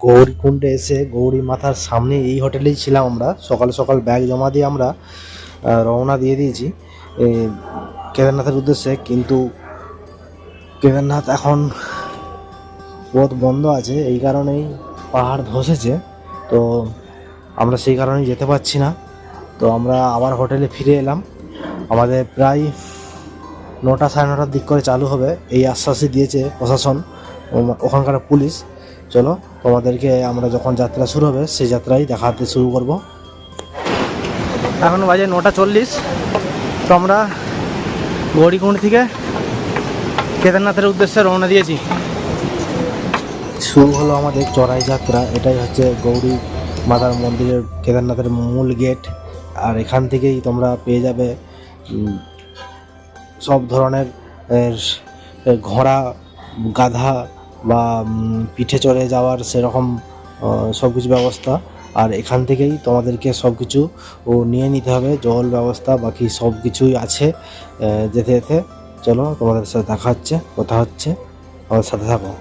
গৌরীকুণ্ডে এসে গৌরী মাথার সামনে এই হোটেলেই ছিলাম আমরা। সকাল সকাল ব্যাগ জমা দিয়ে আমরা রওনা দিয়ে দিয়েছি কেদারনাথের উদ্দেশ্যে। কিন্তু কেদারনাথ এখন পথ বন্ধ আছে, এই কারণেই পাহাড় ধসেছে, তো আমরা সেই কারণেই যেতে পারছি না। তো আমরা আবার হোটেলে ফিরে এলাম। আমাদের প্রায় 9টা সাড়ে 9টার দিক করে চালু হবে এই আশ্বাসই দিয়েছে প্রশাসন, ওখানকার পুলিশ। চলো তোমাদেরকে আমরা যখন যাত্রা শুরু হবে সেই যাত্রায় দেখাতে শুরু করব। এখন বাজে 9:40। তো আমরা গৌরীকুণ্ড থেকে কেদারনাথের উদ্দেশ্যে রওনা দিয়েছি। শুরু হলো আমাদের চড়াই যাত্রা। এটাই হচ্ছে গৌরী মাতার মন্দিরের কেদারনাথের মূল গেট। আর এখান থেকেই তোমরা পেয়ে যাবে সব ধরনের ঘোড়া, গাধা বা পিঠে চড়ে যাওয়ার সেরকম সব কিছু ব্যবস্থা। আর এখান থেকেই তোমাদেরকে সব কিছু নিয়ে নিতে হবে, জল ব্যবস্থা বাকি সব কিছুই আছে যেতে যেতে। চলো তোমাদের সাথে দেখা হচ্ছে, কথা হচ্ছে, আমাদের সাথে থাকো।